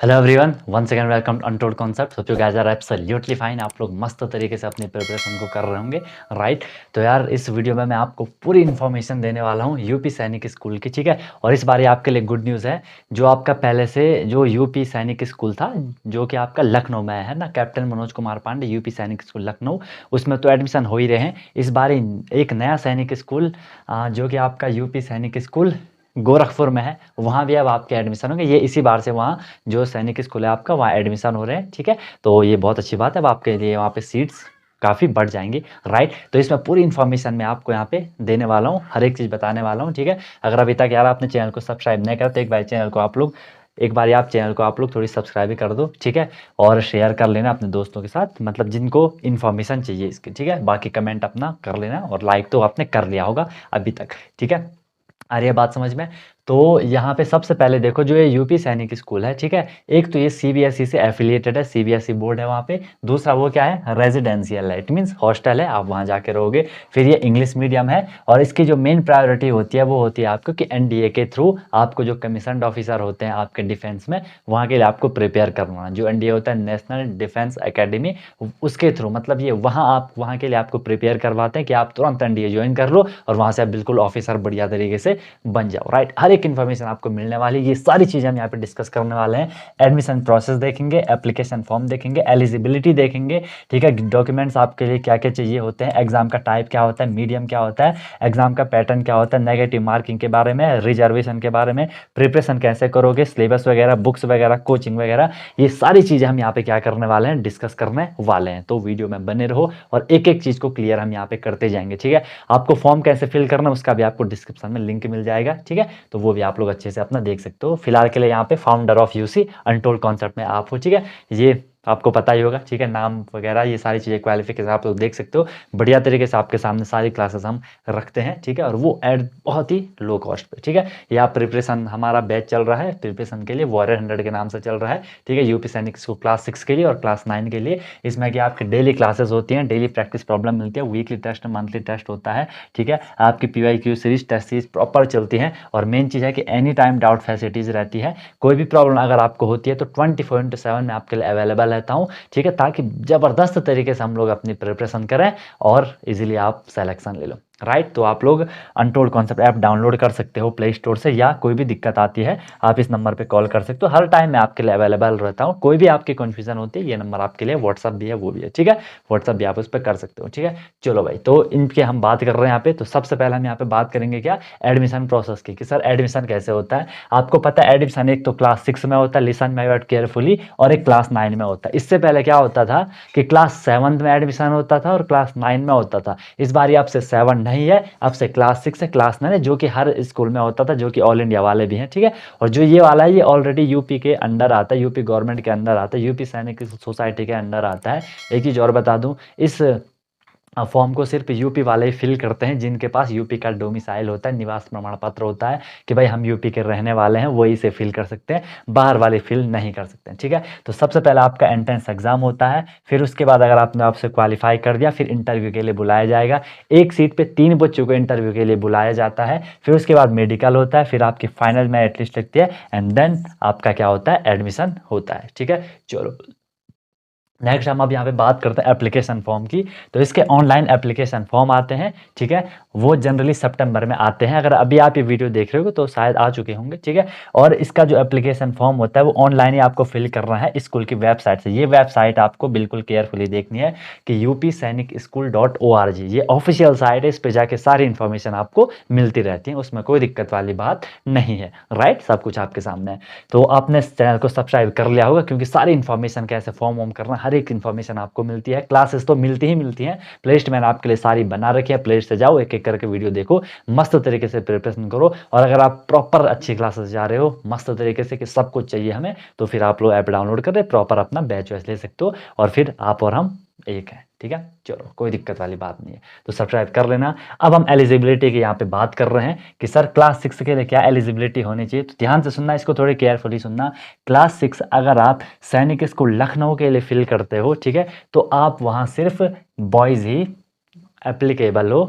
Hello everyone, once again welcome to untold concept. Hope you guys are absolutely fine. आप लोग मस्त तरीके से अपनी प्रिपरेशन को कर रहे होंगे, राइट। तो यार इस वीडियो में मैं आपको पूरी इन्फॉर्मेशन देने वाला हूँ यूपी सैनिक स्कूल की, ठीक है। और इस बार ये आपके लिए गुड न्यूज़ है। जो आपका पहले से जो यूपी सैनिक स्कूल था, जो कि आपका लखनऊ में है ना, कैप्टन मनोज कुमार पांडे यूपी सैनिक स्कूल लखनऊ, उसमें तो एडमिशन हो ही रहे हैं। इस बार एक नया सैनिक स्कूल जो कि आपका यूपी सैनिक स्कूल गोरखपुर में है, वहाँ भी अब आपके एडमिशन होंगे। ये इसी बार से वहाँ जो सैनिक स्कूल है आपका, वहाँ एडमिशन हो रहे हैं, ठीक है। तो ये बहुत अच्छी बात है, अब आपके लिए वहाँ पे सीट्स काफ़ी बढ़ जाएंगी, राइट। तो इसमें पूरी इन्फॉर्मेशन मैं आपको यहाँ पे देने वाला हूँ, हर एक चीज़ बताने वाला हूँ, ठीक है। अगर अभी तक यार आपने चैनल को सब्सक्राइब नहीं करा तो एक बार आप चैनल को आप लोग थोड़ी सब्सक्राइब भी कर दो, ठीक है। और शेयर कर लेना अपने दोस्तों के साथ, मतलब जिनको इन्फॉर्मेशन चाहिए इसकी, ठीक है। बाकी कमेंट अपना कर लेना, और लाइक तो आपने कर लिया होगा अभी तक, ठीक है। आ रही है बात समझ में। तो यहाँ पे सबसे पहले देखो, जो ये यूपी सैनिक स्कूल है, ठीक है। एक तो ये सीबीएसई से एफिलिएटेड है, सीबीएसई बोर्ड है वहाँ पे। दूसरा वो क्या है, रेजिडेंशियल है, इट मीन्स हॉस्टल है, आप वहाँ जाके रहोगे। फिर ये इंग्लिश मीडियम है, और इसकी जो मेन प्रायोरिटी होती है वो होती है आपको कि एनडीए के थ्रू आपको जो कमीशन्ड ऑफिसर होते हैं आपके डिफेंस में, वहाँ के लिए आपको प्रिपेयर करना। जो एनडीए होता है, नेशनल डिफेंस एकेडमी, उसके थ्रू मतलब ये वहाँ के लिए आपको प्रिपेयर करवाते हैं कि आप तुरंत एनडीए ज्वाइन कर लो और वहाँ से आप बिल्कुल ऑफिसर बढ़िया तरीके से बन जाओ, राइट। हर एक इन्फॉर्मेशन आपको मिलने वाली, ये सारी चीज़ें हम यहाँ पे डिस्कस करने वाले हैं। एडमिशन प्रोसेस देखेंगे, एप्लीकेशन फॉर्म देखेंगे, एलिजिबिलिटी देखेंगे, ठीक है। डॉक्यूमेंट्स आपके लिए क्या क्या चाहिए होते हैं, एग्जाम का टाइप क्या होता है, मीडियम क्या होता है, एग्जाम का पैटर्न क्या होता है, नेगेटिव मार्किंग के बारे में, रिजर्वेशन के बारे में, प्रिपरेशन कैसे करोगे, सिलेबस वगैरह, बुक्स वगैरह, कोचिंग वगैरह, ये सारी चीज़ें हम यहाँ पे क्या करने वाले हैं, डिस्कस करने वाले हैं। तो वीडियो में बने रहो और एक एक चीज़ को क्लियर हम यहाँ पे करते जाएंगे, ठीक है। आपको फॉर्म कैसे फिल करना है उसका भी आपको डिस्क्रिप्शन में लिंक मिल जाएगा, ठीक है। तो वो भी आप लोग अच्छे से अपना देख सकते हो। फिलहाल के लिए यहाँ पे founder of UC untold concept में आप हो, ठीक है। ये आपको पता ही होगा, ठीक है। नाम वगैरह ये सारी चीज़ें, क्वालिफिकेशन आप लोग देख सकते हो। बढ़िया तरीके से आपके सामने सारी क्लासेस हम रखते हैं, ठीक है। और वो एट बहुत ही लो कॉस्ट पे, ठीक है। ये आप प्रिपरेशन, हमारा बैच चल रहा है प्रिपरेशन के लिए, वॉरियर 100 के नाम से चल रहा है, ठीक है। यूपी सैनिक स्कूल क्लास 6 के लिए और क्लास 9 के लिए। इसमें कि आपकी डेली क्लासेस होती हैं, डेली प्रैक्टिस प्रॉब्लम मिलती है, वीकली टेस्ट, मंथली टेस्ट होता है, ठीक है। आपकी PYQ series, test series proper चलती है। और मेन चीज़ है कि एनी टाइम डाउट फैसिलिटीज़ रहती है। कोई भी प्रॉब्लम अगर आपको होती है तो 24/7 मैं आपके लिए अवेलेबल रहता हूँ, ठीक है। ताकि ज़बरदस्त तरीके से हम लोग अपनी प्रिपरेशन करें और इजीली आप सेलेक्शन ले लो, राइट। तो आप लोग अनटोल्ड कॉन्सेप्ट ऐप डाउनलोड कर सकते हो प्ले स्टोर से, या कोई भी दिक्कत आती है आप इस नंबर पे कॉल कर सकते हो। हर टाइम मैं आपके लिए अवेलेबल रहता हूँ। कोई भी आपकी कन्फ्यूजन होती है, ये नंबर आपके लिए, व्हाट्सअप भी है, वो भी है, ठीक है। व्हाट्सअप भी आप उस पर कर सकते हो, ठीक है। चलो भाई, तो इनके हम बात कर रहे हैं यहाँ पे। तो सबसे पहले हम यहाँ पे बात करेंगे क्या, एडमिशन प्रोसेस की, कि सर एडमिशन कैसे होता है। आपको पता है एडमिशन एक तो क्लास 6 में होता है, लिसन माय वर्ड केयरफुली, और एक क्लास 9 में होता है। इससे पहले क्या होता था कि क्लास 7 में एडमिशन होता था और क्लास 9 में होता था। इस बार आपसे 7 नहीं है, अब से क्लास 6 है, क्लास 9 है, जो कि हर स्कूल में होता था, जो कि ऑल इंडिया वाले भी हैं, ठीक है। और जो ये वाला है, ये ऑलरेडी यूपी के अंडर आता है, यूपी गवर्नमेंट के अंडर आता है, यूपी सैनिक सोसाइटी के अंडर आता है। एक चीज़ और बता दूं, इस फॉर्म को सिर्फ यूपी वाले ही फिल करते हैं, जिनके पास यूपी का डोमिसाइल होता है, निवास प्रमाण पत्र होता है कि भाई हम यूपी के रहने वाले हैं, वही से फिल कर सकते हैं, बाहर वाले फिल नहीं कर सकते हैं, ठीक है। तो सबसे पहले आपका एंट्रेंस एग्जाम होता है। फिर उसके बाद अगर आपने आपसे क्वालिफाई कर दिया, फिर इंटरव्यू के लिए बुलाया जाएगा। एक सीट पे 3 बच्चों को इंटरव्यू के लिए बुलाया जाता है। फिर उसके बाद मेडिकल होता है, फिर आपकी फाइनल मेरिट लिस्ट लगती है, एंड देन आपका क्या होता है, एडमिशन होता है, ठीक है। चलो नेक्स्ट हम अब यहाँ पे बात करते हैं एप्लीकेशन फॉर्म की। तो इसके ऑनलाइन एप्लीकेशन फॉर्म आते हैं, ठीक है। वो जनरली सितंबर में आते हैं। अगर अभी आप ये वीडियो देख रहे हो तो शायद आ चुके होंगे, ठीक है। और इसका जो एप्लीकेशन फॉर्म होता है वो ऑनलाइन ही आपको फिल करना है स्कूल की वेबसाइट से। ये वेबसाइट आपको बिल्कुल केयरफुली देखनी है कि upsainikSchool.org, ये ऑफिशियल साइट है। इस पर जाके सारी इन्फॉर्मेशन आपको मिलती रहती है, उसमें कोई दिक्कत वाली बात नहीं है, राइट। सब कुछ आपके सामने है। तो आपने चैनल को सब्सक्राइब कर लिया होगा, क्योंकि सारी इन्फॉर्मेशन कैसे फॉर्म वॉर्म करना, हर एक इन्फॉर्मेशन आपको मिलती है। क्लासेस तो मिलती ही मिलती हैं, प्लेलिस्ट मैंने आपके लिए सारी बना रखी है। प्लेलिस्ट से जाओ, एक एक करके वीडियो देखो, मस्त तरीके से प्रिपरेशन करो। और अगर आप प्रॉपर अच्छी क्लासेस जा रहे हो मस्त तरीके से कि सब कुछ चाहिए हमें, तो फिर आप लोग ऐप डाउनलोड कर रहे, प्रॉपर अपना बैच वैच ले सकते हो, और फिर आप और हम एक है, ठीक है। चलो कोई दिक्कत वाली बात नहीं है, तो सब्सक्राइब कर लेना। अब हम एलिजिबिलिटी की यहाँ पे बात कर रहे हैं कि सर क्लास 6 के लिए क्या एलिजिबिलिटी होनी चाहिए। तो ध्यान से सुनना, इसको थोड़ी केयरफुली सुनना। क्लास 6 अगर आप सैनिक स्कूल लखनऊ के लिए फिल करते हो, ठीक है, तो आप वहाँ सिर्फ बॉयज़ ही एप्लीकेबल हो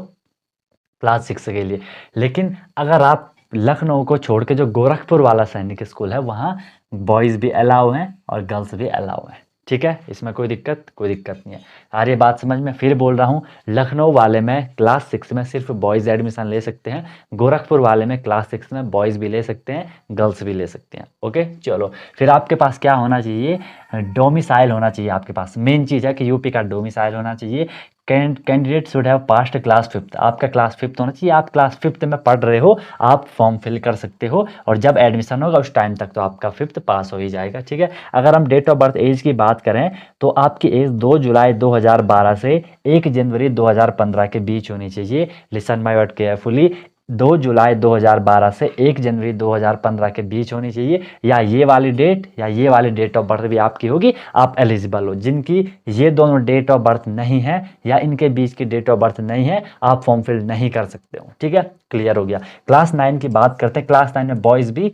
क्लास 6 के लिए। लेकिन अगर आप लखनऊ को छोड़ के जो गोरखपुर वाला सैनिक स्कूल है, वहाँ बॉयज़ भी अलाउ हैं और गर्ल्स भी अलाउ हैं, ठीक है, इसमें कोई दिक्कत नहीं है। आ रही है बात समझ में? फिर बोल रहा हूँ, लखनऊ वाले में क्लास 6 में सिर्फ बॉयज़ एडमिशन ले सकते हैं, गोरखपुर वाले में क्लास 6 में बॉयज़ भी ले सकते हैं, गर्ल्स भी ले सकते हैं। ओके, चलो फिर आपके पास क्या होना चाहिए, डोमिसाइल होना चाहिए आपके पास। मेन चीज़ है कि यूपी का डोमिसाइल होना चाहिए। Candidate should have past class 5th, आपका क्लास 5th होना चाहिए। आप क्लास 5th में पढ़ रहे हो, आप फॉर्म फिल कर सकते हो, और जब एडमिशन होगा उस टाइम तक तो आपका 5th पास हो ही जाएगा, ठीक है। अगर हम डेट ऑफ बर्थ एज की बात करें तो आपकी एज 2 जुलाई 2012 से 1 जनवरी 2015 के बीच होनी चाहिए। लिसन माय वर्ड केयरफुली, 2 जुलाई 2012 से 1 जनवरी 2015 के बीच होनी चाहिए, या ये वाली डेट या ये वाली डेट ऑफ बर्थ भी आपकी होगी, आप एलिजिबल हो। जिनकी ये दोनों डेट ऑफ बर्थ नहीं है या इनके बीच की डेट ऑफ बर्थ नहीं है, आप फॉर्म फिल नहीं कर सकते हो, ठीक है, क्लियर हो गया। क्लास 9 की बात करते हैं। क्लास 9 में बॉयज़ भी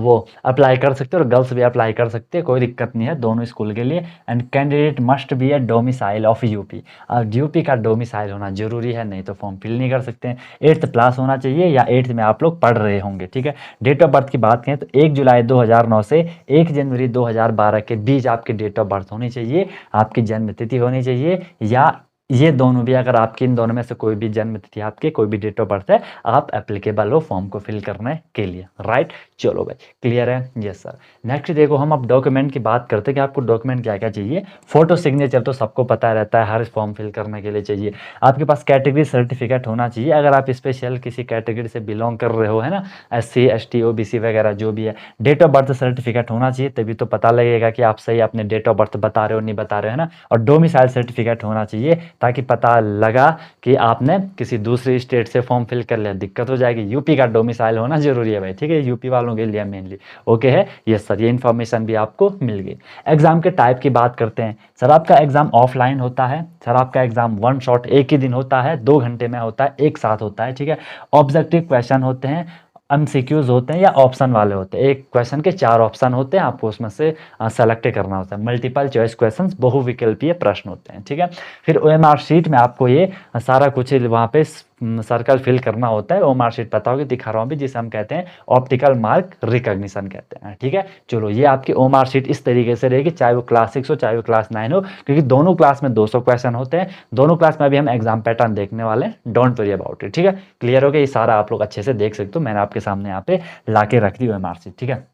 वो अप्लाई कर सकते हैं और गर्ल्स भी अप्लाई कर सकते हैं, कोई दिक्कत नहीं है दोनों स्कूल के लिए। And candidate must be A domicile of UP, UP का डोमिसाइल होना जरूरी है, नहीं तो फॉर्म फिल नहीं कर सकते हैं। 8th क्लास होना चाहिए या 8th में आप लोग पढ़ रहे होंगे, ठीक है। डेट ऑफ बर्थ की बात करें तो 1 जुलाई 2009 से 1 जनवरी 2012 के बीच आपकी डेट ऑफ बर्थ होनी चाहिए, आपकी जन्म तिथि होनी चाहिए, या ये दोनों भी, अगर आपकी इन दोनों में से कोई भी जन्म तिथि, आपके कोई भी डेट ऑफ बर्थ है, आप एप्लीकेबल हो फॉर्म को फिल करने के लिए, राइट। चलो भाई, क्लियर है? Yes sir. नेक्स्ट देखो, हम अब डॉक्यूमेंट की बात करते हैं कि आपको डॉक्यूमेंट क्या क्या चाहिए। फोटो सिग्नेचर तो सबको पता रहता है, हर फॉर्म फिल करने के लिए चाहिए। आपके पास कैटेगरी सर्टिफिकेट होना चाहिए, अगर आप स्पेशल किसी कैटेगरी से बिलोंग कर रहे हो, है ना, SC ST OBC वगैरह जो भी है। डेट ऑफ बर्थ सर्टिफिकेट होना चाहिए, तभी तो पता लगेगा कि आप सही अपने डेट ऑफ बर्थ बता रहे हो नहीं बता रहे हो, है ना। और डोमिसाइल सर्टिफिकेट होना चाहिए, ताकि पता लगा कि आपने किसी दूसरी स्टेट से फॉर्म फिल कर लिया, दिक्कत हो जाएगी। यूपी का डोमिसाइल होना जरूरी है भाई, ठीक है, यूपी वालों के लिए मेनली। ओके है, यस सर, ये इन्फॉर्मेशन भी आपको मिल गई। एग्जाम के टाइप की बात करते हैं। सर आपका एग्जाम ऑफलाइन होता है, सर आपका एग्जाम वन शॉट एक ही दिन होता है, 2 घंटे में होता है, एक साथ होता है, ठीक है। ऑब्जेक्टिव क्वेश्चन होते हैं, MCQs होते हैं या ऑप्शन वाले होते हैं। एक क्वेश्चन के 4 ऑप्शन होते हैं, आपको उसमें से सेलेक्ट करना होता है। मल्टीपल चॉइस क्वेश्चंस, बहुविकल्पीय प्रश्न होते हैं, ठीक है। फिर OMR शीट में आपको ये सारा कुछ वहाँ पे सर्कल फिल करना होता है। OMR शीट पता होगी, दिखा रहा हूँ भी, जिसे हम कहते हैं ऑप्टिकल मार्क रिकॉग्निशन कहते हैं, ठीक है। चलो, ये आपकी OMR शीट इस तरीके से रहेगी, चाहे वो क्लास 6 हो चाहे वो क्लास 9 हो, क्योंकि दोनों क्लास में 200 क्वेश्चन होते हैं। दोनों क्लास में अभी हम एग्जाम पैटर्न देखने वाले हैं, डोंट वरी अबाउट इट, ठीक है। क्लियर हो गया? ये सारा आप लोग अच्छे से देख सकते हो, मैंने आपके सामने यहाँ पे ला के रख दी OMR शीट, ठीक है।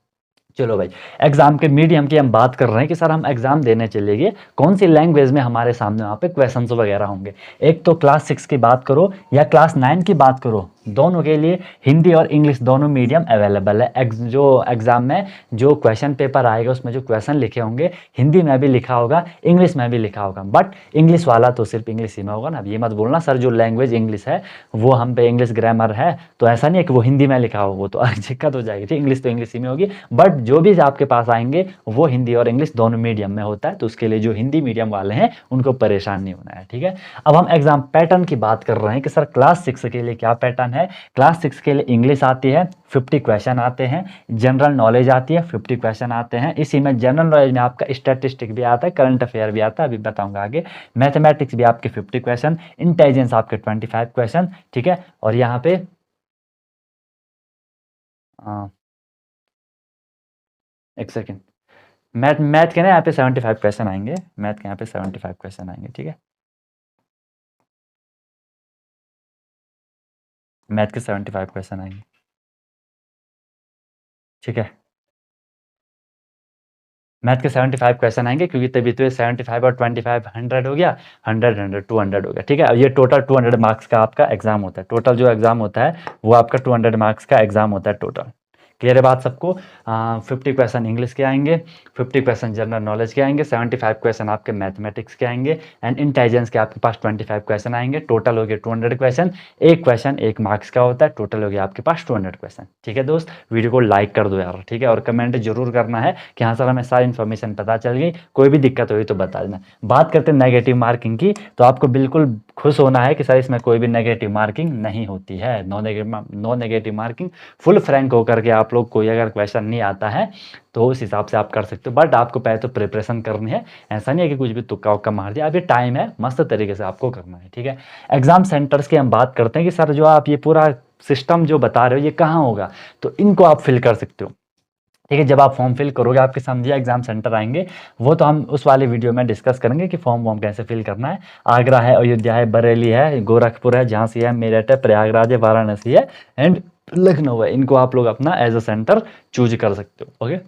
चलो भाई, एग्जाम के मीडियम की हम बात कर रहे हैं कि सर हम एग्जाम देने चलेंगे, कौन सी लैंग्वेज में हमारे सामने वहाँ पे क्वेश्चंस वगैरह होंगे। एक तो क्लास 6 की बात करो या क्लास 9 की बात करो, दोनों के लिए हिंदी और इंग्लिश दोनों मीडियम अवेलेबल है। जो एग्जाम में जो क्वेश्चन पेपर आएगा उसमें जो क्वेश्चन लिखे होंगे, हिंदी में भी लिखा होगा, इंग्लिश में भी लिखा होगा, बट इंग्लिश वाला तो सिर्फ इंग्लिश ही में होगा ना। अब ये मत बोलना सर जो लैंग्वेज इंग्लिश है वो हम पे इंग्लिश ग्रामर है, तो ऐसा नहीं है कि वो हिंदी में लिखा हो, वो तो दिक्कत हो जाएगी, ठीक। इंग्लिश तो इंग्लिश ही में होगी, बट जो भी आपके पास आएंगे वो हिंदी और इंग्लिश दोनों मीडियम में होता है, तो उसके लिए जो हिंदी मीडियम वाले हैं उनको परेशान नहीं होना है, ठीक है। अब हम एग्जाम पैटर्न की बात कर रहे हैं कि सर क्लास 6 के लिए क्या पैटर्न है। क्लास 6 के लिए इंग्लिश आती है, 50 क्वेश्चन आते हैं। जनरल नॉलेज आती है, 50 क्वेश्चन आते हैं। इसी में जनरल नॉलेज में आपका स्टैटिस्टिक भी आता है, करंट अफेयर भी आता है, अभी बताऊंगा आगे। मैथमेटिक्स भी आपके 50 क्वेश्चन, इंटेलिजेंस आपके 25 क्वेश्चन, ठीक है। और यहाँ पे एक सेकेंड, मैथ के ना यहाँ पे 75 क्वेश्चन आएंगे, मैथ के यहाँ पे 75 क्वेश्चन आएंगे, ठीक है। मैथ के 75 क्वेश्चन आएंगे, ठीक है। मैथ के 75 क्वेश्चन आएंगे, क्योंकि तभी तो ये 75 और 25 100 हो गया, 100 100 200 हो गया, ठीक है। अब ये टोटल 200 मार्क्स का आपका एग्जाम होता है। टोटल जो एग्जाम होता है वो आपका 200 मार्क्स का एग्जाम होता है टोटल। क्लियर है बात सबको? 50 क्वेश्चन इंग्लिश के आएंगे, 50 क्वेश्चन जनरल नॉलेज के आएंगे, 75 क्वेश्चन आपके मैथमेटिक्स के आएंगे, एंड इंटेलिजेंस के आपके पास 25 क्वेश्चन आएंगे। टोटल हो गए 200 क्वेश्चन। एक क्वेश्चन 1 मार्क्स का होता है, टोटल हो गया आपके पास 200 क्वेश्चन, ठीक है दोस्त। वीडियो को लाइक कर दो यार, ठीक है, और कमेंट जरूर करना है कि हाँ सर हमें सारी इन्फॉर्मेशन पता चल गई, कोई भी दिक्कत हुई तो बता देना। बात करते हैं नेगेटिव मार्किंग की, तो आपको बिल्कुल खुश होना है कि सर इसमें कोई भी नेगेटिव मार्किंग नहीं होती है। No negative marking, full frank होकर के आप लोग कोई अगर क्वेश्चन नहीं आता है तो उस हिसाब से आप कर सकते हो, बट आपको पहले तो प्रिपरेशन करनी है। ऐसा नहीं है कि कुछ भी तुक्का उक्का मार दिया, अभी टाइम है, मस्त तरीके से आपको करना है, ठीक है। एग्जाम सेंटर्स की हम बात करते हैं कि सर जो आप ये पूरा सिस्टम जो बता रहे हो ये कहाँ होगा, तो इनको आप फिल कर सकते हो। ठीक है। जब आप फॉर्म फिल करोगे, आपके सामने एग्जाम सेंटर आएंगे, वो तो हम उस वाले वीडियो में डिस्कस करेंगे कि फॉर्म वॉर्म कैसे फिल करना है। आगरा है, अयोध्या है, बरेली है, गोरखपुर है, झांसी है, मेरठ है, प्रयागराज है, वाराणसी है एंड लखनऊ है। इनको आप लोग अपना एज अ सेंटर चूज कर सकते हो। ओके,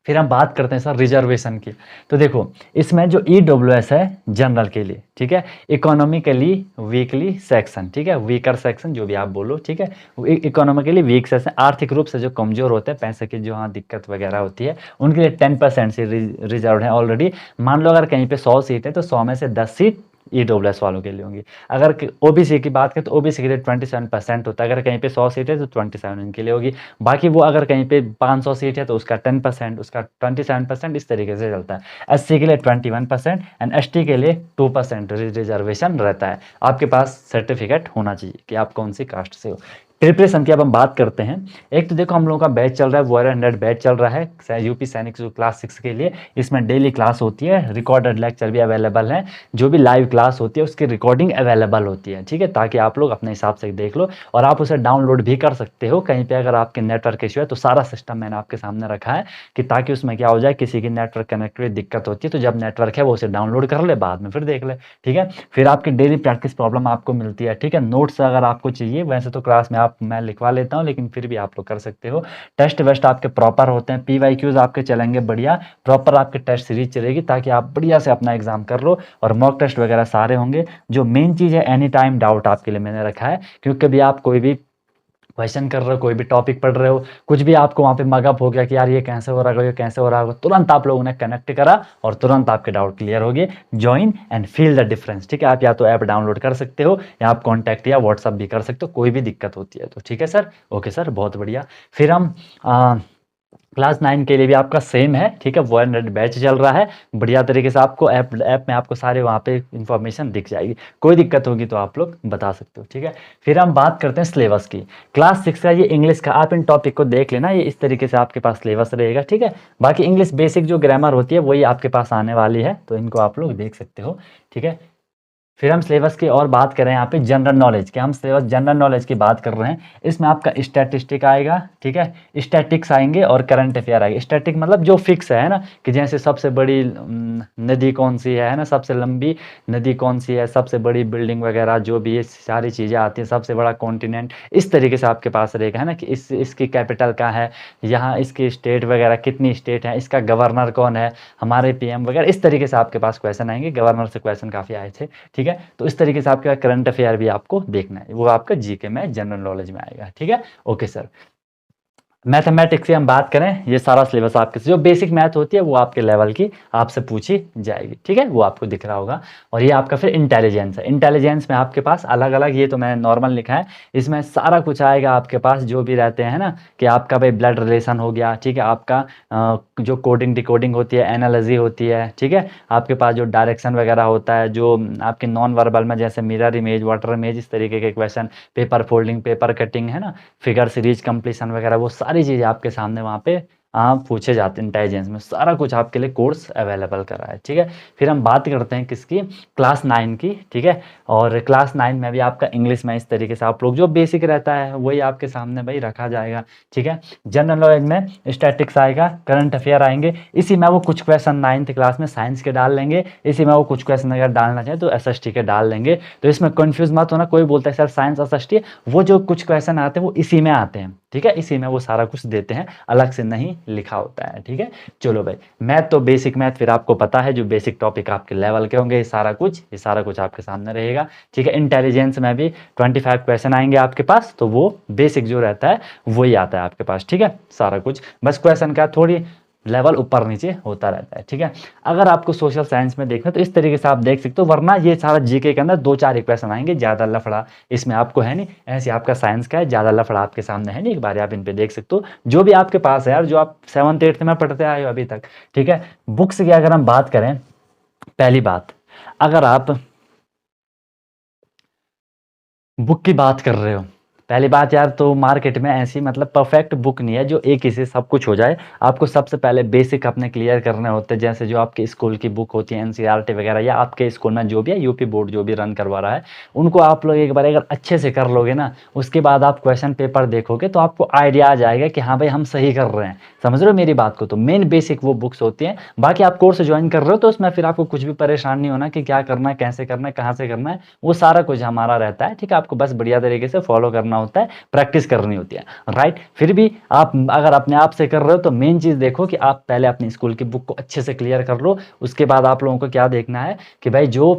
फिर हम बात करते हैं सर रिजर्वेशन की। तो देखो, इसमें जो EWS है जनरल के लिए, ठीक है, इकोनॉमिकली वीकली सेक्शन, ठीक है, वीकर सेक्शन जो भी आप बोलो, ठीक है, इकोनॉमिकली वीक सेक्शन, आर्थिक रूप से जो कमजोर होते हैं, पैसे की जो हाँ दिक्कत वगैरह होती है, उनके लिए 10% से रिजर्व है ऑलरेडी। मान लो अगर कहीं पे 100 सीट है तो 100 में से 10 सीट EWS वालों के लिए होंगी। अगर OBC की बात करें तो OBC के लिए 27% होता है। अगर कहीं पे 100 सीट है तो 27 उनके लिए होगी। बाकी वो अगर कहीं पे 500 सीट है तो उसका 10%, उसका 27%, इस तरीके से चलता है। SC के लिए 21% एंड ST के लिए 2% रिजर्वेशन रहता है। आपके पास सर्टिफिकेट होना चाहिए कि आप कौन सी कास्ट से हो। प्रिपरेशन की अब हम बात करते हैं। एक तो देखो, हम लोगों का बैच चल रहा है, वॉरियर 100 बैच चल रहा है यूपी सैनिक क्लास 6 के लिए। इसमें डेली क्लास होती है, रिकॉर्डेड लेक्चर भी अवेलेबल है, जो भी लाइव क्लास होती है उसकी रिकॉर्डिंग अवेलेबल होती है, ठीक है, ताकि आप लोग अपने हिसाब से देख लो और आप उसे डाउनलोड भी कर सकते हो कहीं पे अगर आपके नेटवर्क इशू है तो। सारा सिस्टम मैंने आपके सामने रखा है कि ताकि उसमें क्या हो जाए, किसी की नेटवर्क कनेक्टिविटी दिक्कत होती है तो जब नेटवर्क है वो उसे डाउनलोड कर ले, बाद में फिर देख ले, ठीक है। फिर आपकी डेली प्रैक्टिस प्रॉब्लम आपको मिलती है, ठीक है। नोट्स अगर आपको चाहिए, वैसे तो क्लास में मैं लिखवा लेता हूँ, लेकिन फिर भी आप लोग कर सकते हो। टेस्ट वेस्ट आपके प्रॉपर होते हैं, PYQs आपके चलेंगे बढ़िया, प्रॉपर आपके टेस्ट सीरीज चलेगी ताकि आप बढ़िया से अपना एग्जाम कर लो। और मॉक टेस्ट वगैरह सारे होंगे। जो मेन चीज़ है, एनी टाइम डाउट आपके लिए मैंने रखा है, क्योंकि कभी आप कोई भी क्वेश्चन कर रहे हो, कोई भी टॉपिक पढ़ रहे हो, कुछ भी आपको वहाँ पे मगअप हो गया कि यार ये कैसे हो रहा है, ये कैसे हो रहा है, तुरंत आप लोगों ने कनेक्ट करा और तुरंत आपके डाउट क्लियर हो गए। Join and feel the difference, ठीक है। आप या तो ऐप डाउनलोड कर सकते हो या आप कॉन्टैक्ट या व्हाट्सअप भी कर सकते हो, कोई भी दिक्कत होती है तो, ठीक है सर। ओके सर, बहुत बढ़िया। फिर हम क्लास 9 के लिए भी आपका सेम है, ठीक है, 100 बैच चल रहा है बढ़िया तरीके से। आपको ऐप में आपको सारे वहाँ पे इन्फॉर्मेशन दिख जाएगी, कोई दिक्कत होगी तो आप लोग बता सकते हो, ठीक है। फिर हम बात करते हैं सिलेबस की। क्लास 6 का ये इंग्लिश का, आप इन टॉपिक को देख लेना, ये इस तरीके से आपके पास सिलेबस रहेगा, ठीक है। बाकी इंग्लिश बेसिक जो ग्रामर होती है वही आपके पास आने वाली है, तो इनको आप लोग देख सकते हो, ठीक है। फिर हम सिलेबस की और बात करें यहाँ पे जनरल नॉलेज की, हम सिलेबस जनरल नॉलेज की बात कर रहे हैं। इसमें आपका स्टैटिस्टिक आएगा, ठीक है, स्टैटिक्स आएंगे और करंट अफेयर आएगा। स्टैटिक मतलब जो फिक्स है ना, कि जैसे सबसे बड़ी नदी कौन सी है ना, सबसे लंबी नदी कौन सी है, सबसे बड़ी बिल्डिंग वगैरह जो भी ये सारी चीज़ें आती हैं, सबसे बड़ा कॉन्टिनेंट, इस तरीके से आपके पास रहेगा, है ना, कि इसकी कैपिटल कहाँ है, यहाँ इसकी स्टेट वगैरह कितनी स्टेट है, इसका गवर्नर कौन है, हमारे PM वगैरह, इस तरीके से आपके पास क्वेश्चन आएंगे। गवर्नर से क्वेश्चन काफ़ी आए थे, ठीक है। तो इस तरीके से आपका करंट अफेयर भी आपको देखना है, वो आपका GK में जनरल नॉलेज में आएगा, ठीक है। Okay sir. मैथमेटिक्स की हम बात करें, ये सारा सिलेबस आपके जो बेसिक मैथ होती है वो आपके लेवल की आपसे पूछी जाएगी, ठीक है, वो आपको दिख रहा होगा। और ये आपका फिर इंटेलिजेंस है। इंटेलिजेंस में आपके पास अलग अलग, ये तो मैंने नॉर्मल लिखा है, इसमें सारा कुछ आएगा आपके पास जो भी रहते हैं ना, कि आपका भाई ब्लड रिलेशन हो गया, ठीक है, आपका जो कोडिंग डिकोडिंग होती है, एनालॉजी होती है, ठीक है, आपके पास जो डायरेक्शन वगैरह होता है, जो आपके नॉन वर्बल में जैसे मिरर इमेज, वाटर इमेज, इस तरीके के question, paper folding, paper cutting, है ना, फिगर सीरीज कंप्लीशन वगैरह, वो सारी चीज़ें आपके सामने वहाँ पे पूछे जाते हैं। इंटेलिजेंस में सारा कुछ आपके लिए कोर्स अवेलेबल करा है, ठीक है। फिर हम बात करते हैं किसकी, क्लास 9 की, ठीक है। और क्लास 9 में भी आपका इंग्लिश में इस तरीके से आप लोग जो बेसिक रहता है वही आपके सामने भाई रखा जाएगा, ठीक है। जनरल नॉलेज में स्टैटिक्स आएगा, करंट अफेयर आएंगे, इसी में वो कुछ क्वेश्चन 9th क्लास में साइंस के डाल लेंगे, इसी में वो कुछ क्वेश्चन अगर डालना चाहे तो SST के डाल लेंगे। तो इसमें कन्फ्यूज मत होना, कोई बोलता है सर साइंस SST, वो जो कुछ क्वेश्चन आते हैं वो इसी में आते हैं, ठीक है, इसी में वो सारा कुछ देते हैं, अलग से नहीं लिखा होता है, ठीक है। चलो भाई, मैथ तो बेसिक मैथ फिर आपको पता है, जो बेसिक टॉपिक आपके लेवल के होंगे, ये सारा कुछ आपके सामने रहेगा, ठीक है। इंटेलिजेंस में भी 25 क्वेश्चन आएंगे आपके पास, तो वो बेसिक जो रहता है वही आता है आपके पास, ठीक है, सारा कुछ। बस क्वेश्चन का थोड़ी लेवल ऊपर नीचे होता रहता है, ठीक है। अगर आपको सोशल साइंस में देखना तो इस तरीके से आप देख सकते हो, वरना ये सारा GK के अंदर 2-4 क्वेश्चन आएंगे, ज़्यादा लफड़ा इसमें आपको है नहीं। ऐसे आपका साइंस का है, ज़्यादा लफड़ा आपके सामने है नहीं, एक बार आप इन पे देख सकते हो, जो भी आपके पास है यार, जो आप 7th 8th में पढ़ते आए हो अभी तक, ठीक है। बुक्स की अगर हम बात करें, पहली बात, अगर आप बुक की बात कर रहे हो, पहली बात यार, तो मार्केट में ऐसी मतलब परफेक्ट बुक नहीं है जो एक ही से सब कुछ हो जाए। आपको सबसे पहले बेसिक अपने क्लियर करने होते हैं, जैसे जो आपके स्कूल की बुक होती है एनसीईआरटी वगैरह, या आपके स्कूल में जो भी है यूपी बोर्ड जो भी रन करवा रहा है, उनको आप लोग एक बार अगर अच्छे से कर लोगे ना, उसके बाद आप क्वेश्चन पेपर देखोगे तो आपको आइडिया आ जाएगा कि हाँ भाई हम सही कर रहे हैं। समझ रहे हो मेरी बात को? तो मेन बेसिक वो बुक्स होती हैं। बाकी आप कोर्स ज्वाइन कर रहे हो तो उसमें फिर आपको कुछ भी परेशान नहीं होना कि क्या करना है, कैसे करना है, कहाँ से करना है, वो सारा कुछ हमारा रहता है। ठीक है, आपको बस बढ़िया तरीके से फॉलो करना होता है, प्रैक्टिस करनी होती है, राइट। फिर भी आप अगर अपने आप से कर रहे हो तो मेन चीज़ देखो कि आप पहले अपनी स्कूल की बुक को अच्छे से क्लियर कर लो। उसके बाद आप लोगों को क्या देखना है कि भाई जो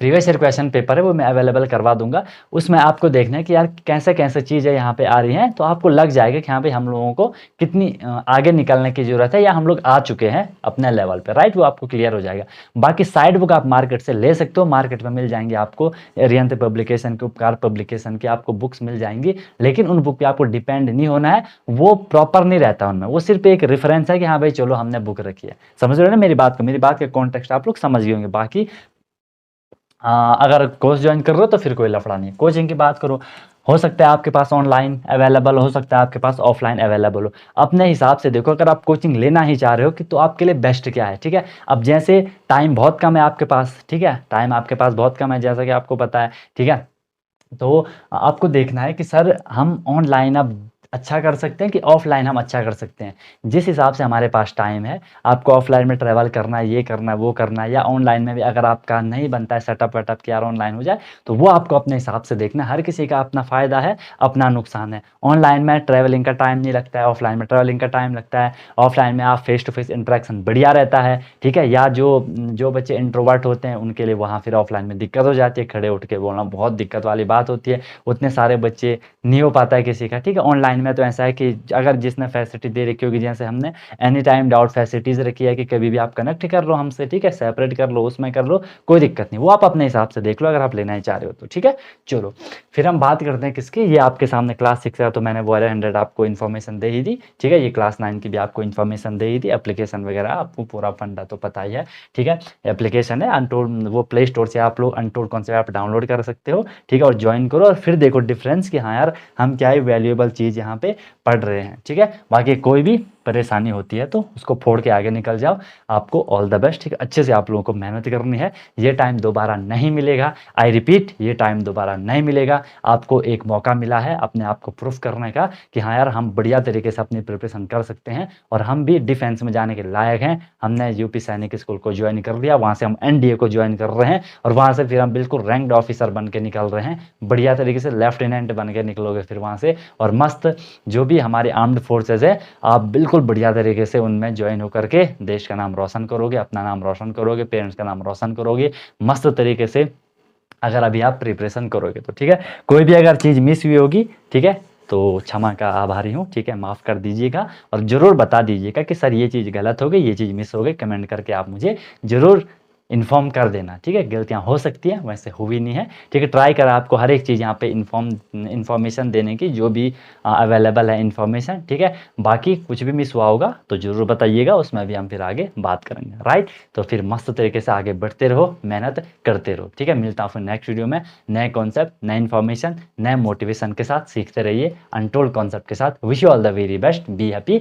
प्रीवियस ईयर क्वेश्चन पेपर है वो मैं अवेलेबल करवा दूंगा, उसमें आपको देखना है कि यार कैसे कैसे चीज़ें यहाँ पे आ रही हैं, तो आपको लग जाएगा कि हाँ भाई हम लोगों को कितनी आगे निकलने की ज़रूरत है, या हम लोग आ चुके हैं अपने लेवल पे, राइट। वो आपको क्लियर हो जाएगा। बाकी साइड बुक आप मार्केट से ले सकते हो, मार्केट में मिल जाएंगे आपको, रियंत पब्लिकेशन के, उपकार पब्लिकेशन की आपको बुक्स मिल जाएंगी, लेकिन उन बुक पे आपको डिपेंड नहीं होना है। वो प्रॉपर नहीं रहता उनमें, वो सिर्फ एक रेफरेंस है कि हाँ भाई चलो हमने बुक रखी है। समझ रहे हो ना मेरी बात को? मेरी बात का कॉन्टेक्स्ट आप लोग समझ गए होंगे। बाकी अगर कोर्स ज्वाइन कर रहे हो तो फिर कोई लफड़ा नहीं। कोचिंग की बात करो, हो सकता है आपके पास ऑनलाइन अवेलेबल, हो सकता है आपके पास ऑफलाइन अवेलेबल हो, अपने हिसाब से देखो। अगर आप कोचिंग लेना ही चाह रहे हो कि तो आपके लिए बेस्ट क्या है, ठीक है। अब जैसे टाइम बहुत कम है आपके पास, ठीक है, टाइम आपके पास बहुत कम है जैसा कि आपको पता है, ठीक है। तो आपको देखना है कि सर हम ऑनलाइन अब अच्छा कर सकते हैं कि ऑफलाइन हम अच्छा कर सकते हैं। जिस हिसाब से हमारे पास टाइम है, आपको ऑफलाइन में ट्रैवल करना है, ये करना है, वो करना है, या ऑनलाइन में भी अगर आपका नहीं बनता है सेटअप वेटअप कि यार ऑनलाइन हो जाए, तो वो आपको अपने हिसाब से देखना है। हर किसी का अपना फ़ायदा है, अपना नुकसान है। ऑनलाइन में ट्रैवलिंग का टाइम नहीं लगता है, ऑफलाइन में ट्रैवलिंग का टाइम लगता है। ऑफलाइन में आप फेस टू फेस इंटरेक्शन बढ़िया रहता है, ठीक है। या जो जो बच्चे इंट्रोवर्ट होते हैं उनके लिए वहाँ फिर ऑफलाइन में दिक्कत हो जाती है, खड़े उठ के बोलना बहुत दिक्कत वाली बात होती है, उतने सारे बच्चे नहीं हो पाता है किसी का, ठीक है। ऑनलाइन में तो ऐसा है कि अगर जिसने फैसिलिटी दे रखी होगी, जैसे हमने एनी टाइम डाउट फैसिलिटीज़ रखी है कि कभी भी आप कनेक्ट कर लो हमसे, ठीक है, सेपरेट कर लो, उसमें कर लो, कोई दिक्कत नहीं। वो आप अपने हिसाब से देख लो अगर आप लेना ही चाह रहे हो तो, ठीक है। चलो फिर हम बात करते हैं किसकी। ये आपके सामने क्लास 6 है तो मैंने वो 100 आपको इन्फॉर्मेशन दे ही दी, ठीक है। ये क्लास 9 की भी आपको इन्फॉर्मेशन दे ही दी, एप्लीकेशन वगैरह आपको पूरा फंडा तो पता ही है, ठीक है। एप्लीकेशन है अनटोल्ड, वो प्ले स्टोर से आप लोग अनटोल्ड कॉन्सेप्ट ऐप डाउनलोड कर सकते हो, ठीक है, और ज्वाइन करो और फिर देखो डिफरेंस कि हाँ यार हम क्या ही वैल्यूएबल चीज़ यहाँ पे पढ़ रहे हैं, ठीक है। बाकी कोई भी परेशानी होती है तो उसको फोड़ के आगे निकल जाओ। आपको ऑल द बेस्ट, ठीक है। अच्छे से आप लोगों को मेहनत करनी है, ये टाइम दोबारा नहीं मिलेगा। आई रिपीट, ये टाइम दोबारा नहीं मिलेगा। आपको एक मौका मिला है अपने आप को प्रूफ करने का कि हाँ यार हम बढ़िया तरीके से अपनी प्रिपरेशन कर सकते हैं, और हम भी डिफेंस में जाने के लायक हैं। हमने यूपी सैनिक स्कूल को ज्वाइन कर लिया, वहाँ से हम एनडीए को ज्वाइन कर रहे हैं, और वहाँ से फिर हम बिल्कुल रैंक्ड ऑफिसर बन के निकल रहे हैं, बढ़िया तरीके से लेफ्टिनेंट बन के निकलोगे फिर वहाँ से। और मस्त जो भी हमारी आर्म्ड फोर्सेज है, आप बिल्कुल बढ़िया तरीके से उनमें ज्वाइन होकर के देश का नाम रोशन करोगे, अपना नाम रोशन करोगे, पेरेंट्स का नाम रोशन करोगे मस्त तरीके से, अगर अभी आप प्रिपरेशन करोगे तो, ठीक है। कोई भी अगर चीज़ मिस हुई होगी, ठीक है, तो क्षमा का आभारी हूँ, ठीक है, माफ़ कर दीजिएगा। और ज़रूर बता दीजिएगा कि सर ये चीज़ गलत हो गई, ये चीज़ मिस हो गई, कमेंट करके आप मुझे ज़रूर इन्फॉर्म कर देना, ठीक है। गलतियाँ हो सकती हैं, वैसे हुई नहीं है, ठीक है। ट्राई करा आपको हर एक चीज़ यहाँ पे इन्फॉर्मेशन देने की, जो भी अवेलेबल है इन्फॉर्मेशन, ठीक है। बाकी कुछ भी मिस हुआ होगा तो ज़रूर बताइएगा, उसमें भी हम फिर आगे बात करेंगे, राइट। तो फिर मस्त तरीके से आगे बढ़ते रहो, मेहनत करते रहो, ठीक है। मिलता हूँ फिर नेक्स्ट वीडियो में नए कॉन्सेप्ट, नए इन्फॉर्मेशन, नए मोटिवेशन के साथ। सीखते रहिए अनटोल्ड कॉन्सेप्ट के साथ। Wish you all the very best, be happy,